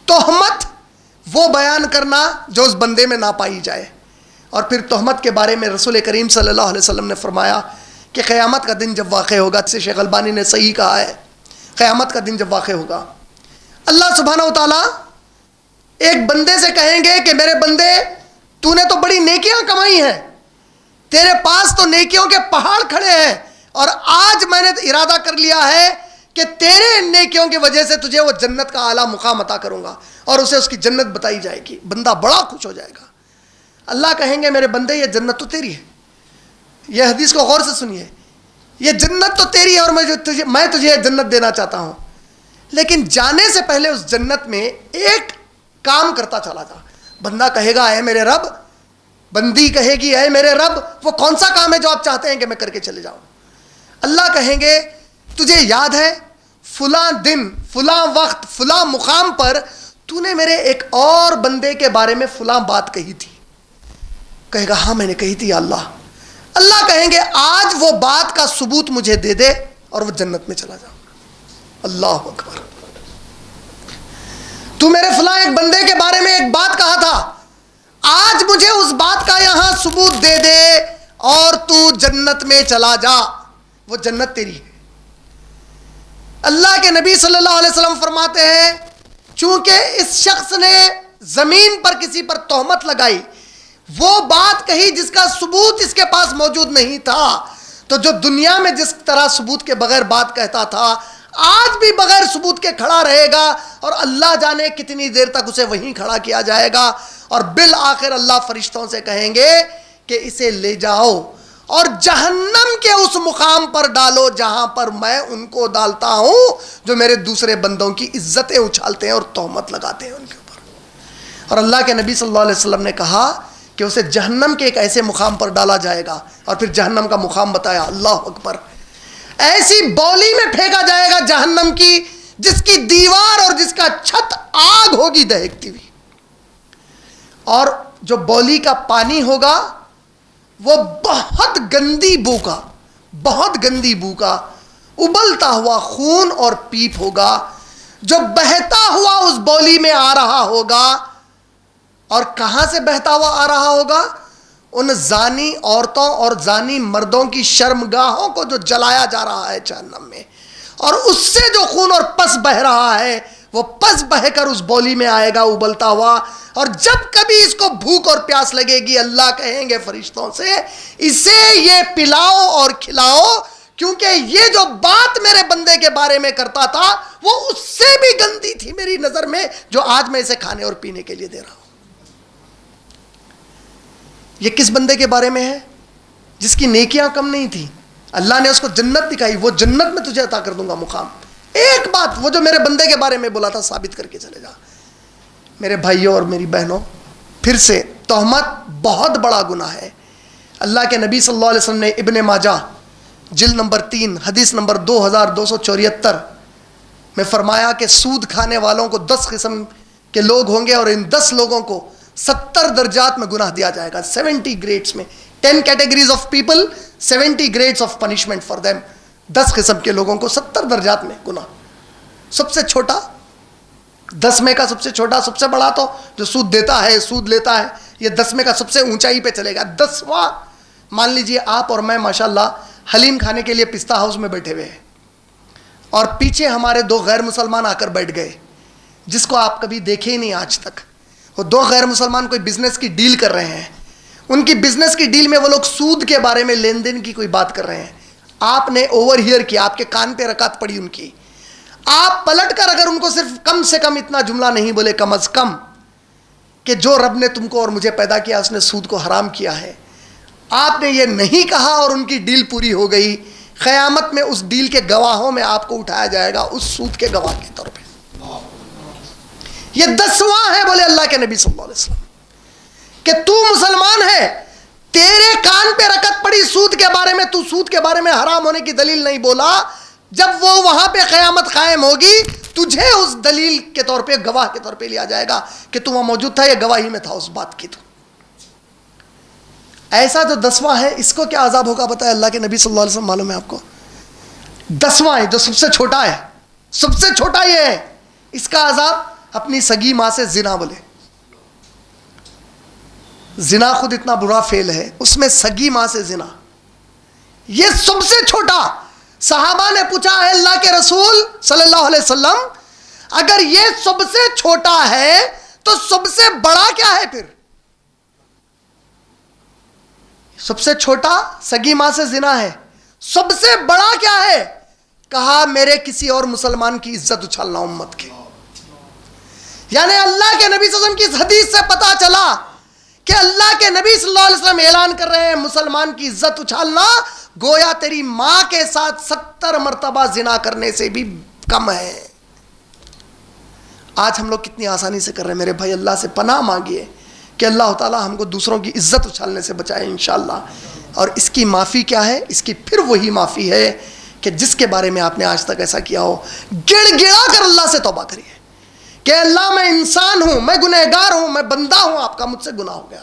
تہمت وہ بیان کرنا جو اس بندے میں نہ پائی جائے. اور پھر تہمت کے بارے میں رسول کریم صلی اللہ علیہ وسلم نے فرمایا کہ قیامت کا دن جب واقع ہوگا، سے شیخ البانی نے صحیح کہا ہے، قیامت کا دن جب واقع ہوگا، اللہ سبحانہ و تعالیٰ ایک بندے سے کہیں گے کہ میرے بندے تو نے تو بڑی نیکیاں کمائی ہیں، تیرے پاس تو نیکیوں کے پہاڑ کھڑے ہیں، اور آج میں نے ارادہ کر لیا ہے کہ تیرے ان نیکیوں کی وجہ سے تجھے وہ جنت کا اعلیٰ مقام عطا کروں گا، اور اسے اس کی جنت بتائی جائے گی. بندہ بڑا خوش ہو جائے گا. اللہ کہیں گے میرے بندے یہ جنت تو تیری ہے. یہ حدیث کو غور سے سنیے، یہ جنت تو تیری ہے اور میں تجھے یہ جنت دینا چاہتا ہوں، لیکن جانے سے پہلے اس جنت میں ایک کام کرتا چلا جا. بندہ کہے گا اے میرے رب، بندی کہے گی اے میرے رب، وہ کون سا کام ہے جو آپ چاہتے ہیں کہ میں کر کے چلے جاؤں؟ اللہ کہیں گے تجھے یاد ہے فلاں دن، فلاں وقت، فلاں مقام پر تو نے میرے ایک اور بندے کے بارے میں فلاں بات کہی تھی. کہے گا ہاں میں نے کہی تھی یا اللہ. اللہ کہیں گے آج وہ بات کا ثبوت مجھے دے دے اور وہ جنت میں چلا جا. اللہ اکبر. تو میرے فلاں ایک بندے کے بارے میں ایک بات کہا تھا، آج مجھے اس بات کا یہاں ثبوت دے دے اور تو جنت میں چلا جا، وہ جنت تیری ہے. اللہ کے نبی صلی اللہ علیہ وسلم فرماتے ہیں چونکہ اس شخص نے زمین پر کسی پر تہمت لگائی، وہ بات کہی جس کا ثبوت اس کے پاس موجود نہیں تھا، تو جو دنیا میں جس طرح ثبوت کے بغیر بات کہتا تھا آج بھی بغیر ثبوت کے کھڑا رہے گا، اور اللہ جانے کتنی دیر تک اسے وہیں کھڑا کیا جائے گا. اور بالآخر اللہ فرشتوں سے کہیں گے کہ اسے لے جاؤ اور جہنم کے اس مقام پر ڈالو جہاں پر میں ان کو ڈالتا ہوں جو میرے دوسرے بندوں کی عزتیں اچھالتے ہیں اور تہمت لگاتے ہیں ان کے اوپر. اور اللہ کے نبی صلی اللہ علیہ وسلم نے کہا کہ اسے جہنم کے ایک ایسے مقام پر ڈالا جائے گا، اور پھر جہنم کا مقام بتایا. اللہ اکبر. ایسی بولی میں پھینکا جائے گا جہنم کی جس کی دیوار اور جس کا چھت آگ ہوگی دہکتی ہوئی، اور جو بولی کا پانی ہوگا وہ بہت گندی بو کا، بہت گندی بو کا ابلتا ہوا خون اور پیپ ہوگا جو بہتا ہوا اس بولی میں آ رہا ہوگا. اور کہاں سے بہتا ہوا آ رہا ہوگا؟ ان زانی عورتوں اور زانی مردوں کی شرمگاہوں کو جو جلایا جا رہا ہے جہنم میں، اور اس سے جو خون اور پس بہ رہا ہے وہ پس بہ کر اس بولی میں آئے گا ابلتا ہوا. اور جب کبھی اس کو بھوک اور پیاس لگے گی اللہ کہیں گے فرشتوں سے اسے یہ پلاؤ اور کھلاؤ، کیونکہ یہ جو بات میرے بندے کے بارے میں کرتا تھا وہ اس سے بھی گندی تھی میری نظر میں، جو آج میں اسے کھانے اور پینے کے لیے دے رہا ہوں. یہ کس بندے کے بارے میں ہے؟ جس کی نیکیاں کم نہیں تھی. اللہ نے اس کو جنت دکھائی، وہ جنت میں تجھے عطا کر دوں گا مقام. ایک بات وہ جو میرے بندے کے بارے میں بولا تھا ثابت کر کے چلے جا. میرے بھائیوں اور میری بہنوں، پھر سے تہمت بہت بڑا گناہ ہے. اللہ کے نبی صلی اللہ علیہ وسلم نے ابن ماجہ جلد نمبر 3 حدیث نمبر 2274 میں فرمایا کہ سود کھانے والوں کو 10 قسم کے لوگ ہوں گے، اور ان 10 لوگوں کو 70 درجات میں گناہ دیا جائے گا. 70 گریڈز میں، 10 categories of people, 70 grades of punishment for them. 10 قسم کے لوگوں کو 70 درجات میں گناہ. سب سے چھوٹا 10 میں کا سب سے چھوٹا، سب سے بڑا تو جو سود دیتا ہے، سود لیتا ہے، یہ 10 میں کا سب سے اونچائی پہ چلے گا. 10واں مان لیجئے آپ اور میں ماشاءاللہ حلیم کھانے کے لیے پستہ ہاؤس میں بیٹھے ہوئے ہیں، اور پیچھے ہمارے 2 غیر مسلمان آ کر بیٹھ گئے جس کو آپ کبھی دیکھے ہی نہیں آج تک. وہ 2 غیر مسلمان کوئی بزنس کی ڈیل کر رہے ہیں. ان کی بزنس کی ڈیل میں وہ لوگ سود کے بارے میں، لین دین کی کوئی بات کر رہے ہیں. آپ نے اوور ہیئر کیا، آپ کے کان پہ رکعت پڑی ان کی. آپ پلٹ کر اگر ان کو صرف کم سے کم اتنا جملہ نہیں بولے کم از کم کہ جو رب نے تم کو اور مجھے پیدا کیا اس نے سود کو حرام کیا ہے، آپ نے یہ نہیں کہا اور ان کی ڈیل پوری ہو گئی، قیامت میں اس ڈیل کے گواہوں میں آپ کو اٹھایا جائے گا اس سود کے گواہ کے طور پہ. یہ 10واں ہے بولے اللہ کے نبی صلی اللہ علیہ وسلم کہ تو مسلمان ہے، تیرے کان پہ رکعت پڑی سود کے بارے میں، تو سود کے بارے میں حرام ہونے کی دلیل نہیں بولا. جب وہ وہاں پہ قیامت قائم ہوگی تجھے اس دلیل کے طور پہ، گواہ کے طور پہ لیا جائے گا کہ تو وہاں موجود تھا، یہ گواہی میں تھا اس بات کی. تو ایسا جو 10واں ہے اس کو کیا عذاب ہوگا بتایا اللہ کے نبی صلی اللہ علیہ وسلم؟ معلوم ہے آپ کو؟ 10واں ہے جو سب سے چھوٹا ہے، سب سے چھوٹا یہ ہے، اس کا عذاب اپنی سگی ماں سے زنا بولے. زنا خود اتنا برا فعل ہے, اس میں سگی ماں سے زنا, یہ سب سے چھوٹا. صحابہ نے پوچھا ہے اللہ کے رسول صلی اللہ علیہ وسلم, اگر یہ سب سے چھوٹا ہے تو سب سے بڑا کیا ہے پھر؟ سب سے چھوٹا سگی ماں سے زنا ہے, سب سے بڑا کیا ہے؟ کہا میرے کسی اور مسلمان کی عزت اچھالنا امت کی. یعنی اللہ کے نبی صلی اللہ علیہ وسلم کی اس حدیث سے پتا چلا کہ اللہ کے نبی صلی اللہ علیہ وسلم اعلان کر رہے ہیں مسلمان کی عزت اچھالنا گویا تیری ماں کے ساتھ 70 مرتبہ زنا کرنے سے بھی کم ہے. آج ہم لوگ کتنی آسانی سے کر رہے ہیں میرے بھائی. اللہ سے پناہ مانگیے کہ اللہ تعالی ہم کو دوسروں کی عزت اچھالنے سے بچائے انشاءاللہ. اور اس کی معافی کیا ہے؟ اس کی پھر وہی معافی ہے کہ جس کے بارے میں آپ نے آج تک ایسا کیا ہو, گڑ گڑا کر اللہ سے توبہ کریے کہ اللہ میں انسان ہوں, میں گنہگار ہوں, میں بندہ ہوں, آپ کا مجھ سے گناہ ہو گیا,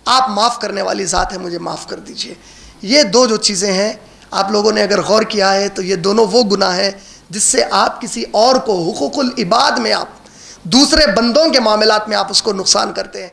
آپ معاف کرنے والی ذات ہے, مجھے معاف کر دیجئے. یہ دو جو چیزیں ہیں آپ لوگوں نے اگر غور کیا ہے تو یہ دونوں وہ گناہ ہیں جس سے آپ کسی اور کو حقوق العباد میں, آپ دوسرے بندوں کے معاملات میں آپ اس کو نقصان کرتے ہیں.